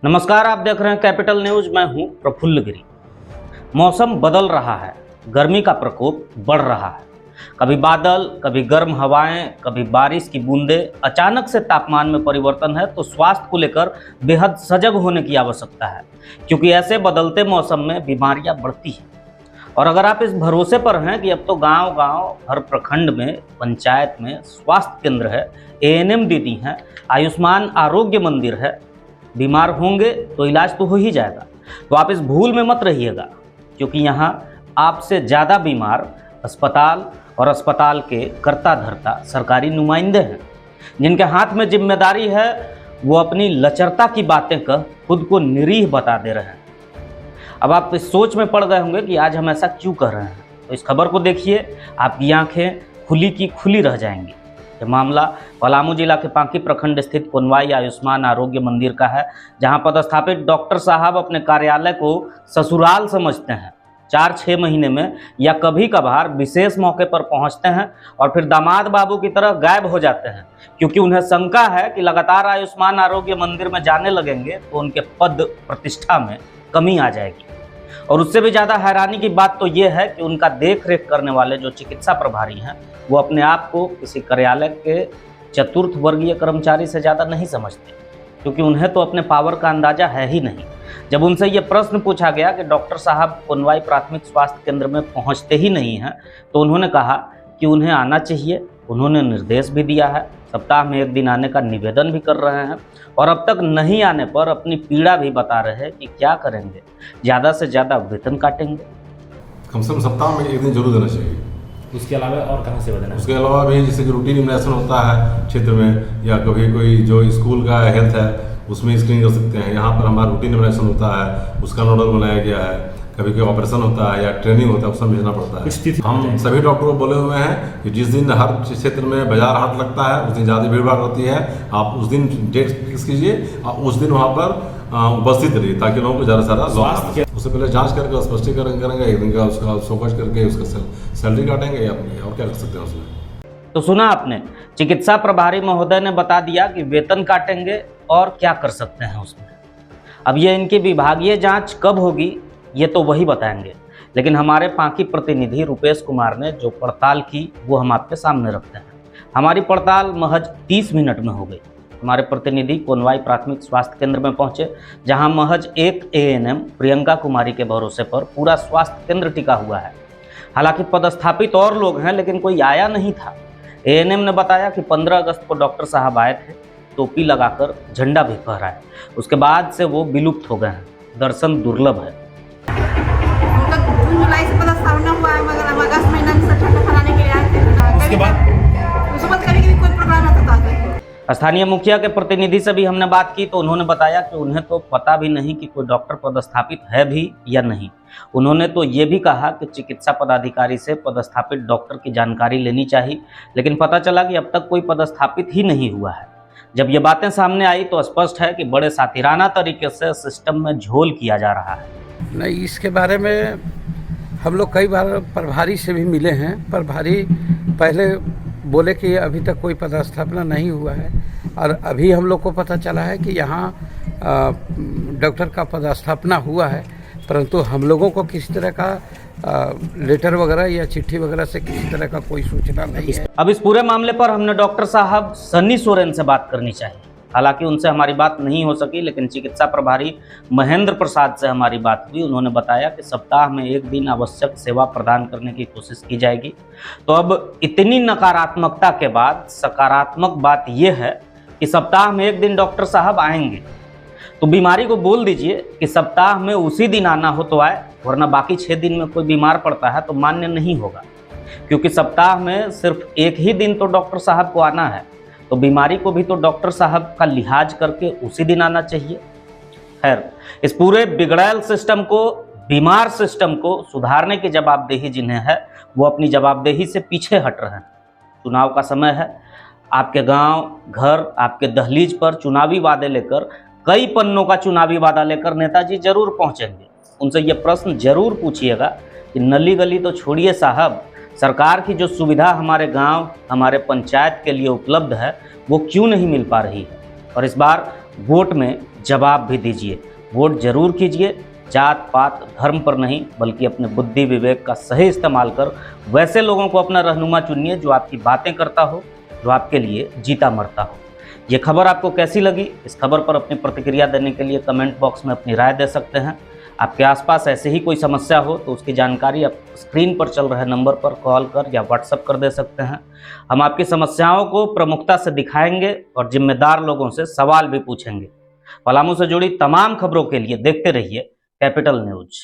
नमस्कार, आप देख रहे हैं कैपिटल न्यूज। मैं हूं प्रफुल्ल गिरी। मौसम बदल रहा है, गर्मी का प्रकोप बढ़ रहा है। कभी बादल, कभी गर्म हवाएं, कभी बारिश की बूंदें। अचानक से तापमान में परिवर्तन है तो स्वास्थ्य को लेकर बेहद सजग होने की आवश्यकता है, क्योंकि ऐसे बदलते मौसम में बीमारियां बढ़ती हैं। और अगर आप इस भरोसे पर हैं कि अब तो गांव-गांव, हर प्रखंड में, पंचायत में स्वास्थ्य केंद्र है, एएनएम दीदी हैं, आयुष्मान आरोग्य मंदिर है, बीमार होंगे तो इलाज तो हो ही जाएगा, तो आप इस भूल में मत रहिएगा, क्योंकि यहाँ आपसे ज़्यादा बीमार अस्पताल और अस्पताल के कर्ता धर्ता सरकारी नुमाइंदे हैं, जिनके हाथ में जिम्मेदारी है। वो अपनी लचरता की बातें कह खुद को निरीह बता दे रहे हैं। अब आप इस सोच में पड़ गए होंगे कि आज हम ऐसा क्यों कर रहे हैं, तो इस खबर को देखिए, आपकी आंखें खुली की खुली रह जाएंगी। यह मामला पलामू जिला के पांकी प्रखंड स्थित कोनवाई आयुष्मान आरोग्य मंदिर का है, जहां पदस्थापित डॉक्टर साहब अपने कार्यालय को ससुराल समझते हैं। 4-6 महीने में या कभी कभार विशेष मौके पर पहुंचते हैं और फिर दामाद बाबू की तरह गायब हो जाते हैं, क्योंकि उन्हें शंका है कि लगातार आयुष्मान आरोग्य मंदिर में जाने लगेंगे तो उनके पद प्रतिष्ठा में कमी आ जाएगी। और उससे भी ज़्यादा हैरानी की बात तो ये है कि उनका देख रेख करने वाले जो चिकित्सा प्रभारी हैं, वो अपने आप को किसी कार्यालय के चतुर्थ वर्गीय कर्मचारी से ज़्यादा नहीं समझते, क्योंकि उन्हें तो अपने पावर का अंदाज़ा है ही नहीं। जब उनसे ये प्रश्न पूछा गया कि डॉक्टर साहब कोनवाई प्राथमिक स्वास्थ्य केंद्र में पहुंचते ही नहीं हैं, तो उन्होंने कहा कि उन्हें आना चाहिए। उन्होंने निर्देश भी दिया है, सप्ताह में 1 दिन आने का निवेदन भी कर रहे हैं, और अब तक नहीं आने पर अपनी पीड़ा भी बता रहे हैं कि क्या करेंगे, ज़्यादा से ज़्यादा वेतन काटेंगे। कम से कम सप्ताह में 1 दिन जरूर देना चाहिए। उसके अलावा और कहाँ से बदलना? उसके अलावा भी जैसे कि रूटीन इम्यूनाइजेशन होता है क्षेत्र में, या कभी कोई जो स्कूल का हेल्थ है उसमें स्क्रीनिंग कर सकते हैं। यहाँ पर हमारा रूटीन इम्यूनाइजेशन होता है, उसका नोडल बनाया गया है। कभी कोई ऑपरेशन होता है या ट्रेनिंग होता है, उसमें भेजना पड़ता है। हम सभी डॉक्टरों को बोले हुए हैं कि जिस दिन हर क्षेत्र में बाजार हाट लगता है उस दिन ज़्यादा भीड़ भाड़ होती है, आप उस दिन डेट फिक्स कीजिए और उस दिन वहाँ पर उपस्थित रहिए, ताकि लोगों को ज़्यादा से ज़्यादा उससे पहले जांच करके स्पष्टीकरण करेंगे, 1 दिन का उसका फोकस करके उसका सैलरी काटेंगे, और क्या कर सकते हैं उसमें। तो सुना आपने, चिकित्सा प्रभारी महोदय ने बता दिया कि वेतन काटेंगे और क्या कर सकते हैं उसमें। अब ये इनकी विभागीय जांच कब होगी ये तो वही बताएंगे, लेकिन हमारे पांकी प्रतिनिधि रुपेश कुमार ने जो पड़ताल की वो हम आपके सामने रखते हैं। हमारी पड़ताल महज 30 मिनट में हो गई। हमारे प्रतिनिधि कोनवाई प्राथमिक स्वास्थ्य केंद्र में पहुंचे, जहां महज एक एएनएम प्रियंका कुमारी के भरोसे पर पूरा स्वास्थ्य केंद्र टिका हुआ है। हालांकि पदस्थापित और लोग हैं, लेकिन कोई आया नहीं था। एएनएम ने बताया कि 15 अगस्त को डॉक्टर साहब आए थे, टोपी लगाकर झंडा भी फहराया। उसके बाद से वो विलुप्त हो गए हैं, दर्शन दुर्लभ है। जून जुलाई से पदस्थापना हुआ है, मगर हम अगस्त महीना में सर्टिफिकेट कराने के लिए आए थे। उसके बाद कभी कोई प्रोग्राम आता था। स्थानीय मुखिया के प्रतिनिधि से भी हमने बात की, तो उन्होंने बताया कि उन्हें तो पता भी नहीं कि कोई डॉक्टर पदस्थापित है भी या नहीं। उन्होंने तो ये भी कहा कि चिकित्सा पदाधिकारी से पदस्थापित डॉक्टर की जानकारी लेनी चाहिए, लेकिन पता चला कि अब तक कोई पदस्थापित ही नहीं हुआ है। जब ये बातें सामने आई तो स्पष्ट है कि बड़े सातिराना तरीके से सिस्टम में झोल किया जा रहा है। नहीं, इसके बारे में हम लोग कई बार प्रभारी से भी मिले हैं। प्रभारी पहले बोले कि अभी तक कोई पदस्थापना नहीं हुआ है, और अभी हम लोग को पता चला है कि यहाँ डॉक्टर का पदस्थापना हुआ है, परंतु हम लोगों को किसी तरह का लेटर वगैरह या चिट्ठी वगैरह से किसी तरह का कोई सूचना नहीं है। अब इस पूरे मामले पर हमने डॉक्टर साहब सन्नी सोरेन से बात करनी चाहिए। हालांकि उनसे हमारी बात नहीं हो सकी, लेकिन चिकित्सा प्रभारी महेंद्र प्रसाद से हमारी बात हुई। उन्होंने बताया कि सप्ताह में 1 दिन आवश्यक सेवा प्रदान करने की कोशिश की जाएगी। तो अब इतनी नकारात्मकता के बाद सकारात्मक बात यह है कि सप्ताह में 1 दिन डॉक्टर साहब आएंगे, तो बीमारी को बोल दीजिए कि सप्ताह में उसी दिन आना हो तो आए, वरना बाकी 6 दिन में कोई बीमार पड़ता है तो मान्य नहीं होगा, क्योंकि सप्ताह में सिर्फ 1 ही दिन तो डॉक्टर साहब को आना है, तो बीमारी को भी तो डॉक्टर साहब का लिहाज करके उसी दिन आना चाहिए। खैर, इस पूरे बिगड़ैल सिस्टम को, बीमार सिस्टम को सुधारने की जवाबदेही जिन्हें है, वो अपनी जवाबदेही से पीछे हट रहे हैं। चुनाव का समय है, आपके गांव, घर, आपके दहलीज पर चुनावी वादे लेकर, कई पन्नों का चुनावी वादा लेकर नेताजी जरूर पहुंचेंगे। उनसे ये प्रश्न जरूर पूछिएगा कि नली गली तो छोड़िए साहब, सरकार की जो सुविधा हमारे गांव, हमारे पंचायत के लिए उपलब्ध है, वो क्यों नहीं मिल पा रही है। और इस बार वोट में जवाब भी दीजिए। वोट जरूर कीजिए, जात पात धर्म पर नहीं, बल्कि अपने बुद्धि विवेक का सही इस्तेमाल कर वैसे लोगों को अपना रहनुमा चुनिए जो आपकी बातें करता हो, जो आपके लिए जीता मरता हो। ये खबर आपको कैसी लगी? इस खबर पर अपनी प्रतिक्रिया देने के लिए कमेंट बॉक्स में अपनी राय दे सकते हैं। आपके आसपास ऐसे ही कोई समस्या हो तो उसकी जानकारी आप स्क्रीन पर चल रहे नंबर पर कॉल कर या व्हाट्सएप कर दे सकते हैं। हम आपकी समस्याओं को प्रमुखता से दिखाएंगे और जिम्मेदार लोगों से सवाल भी पूछेंगे। पलामू से जुड़ी तमाम खबरों के लिए देखते रहिए कैपिटल न्यूज।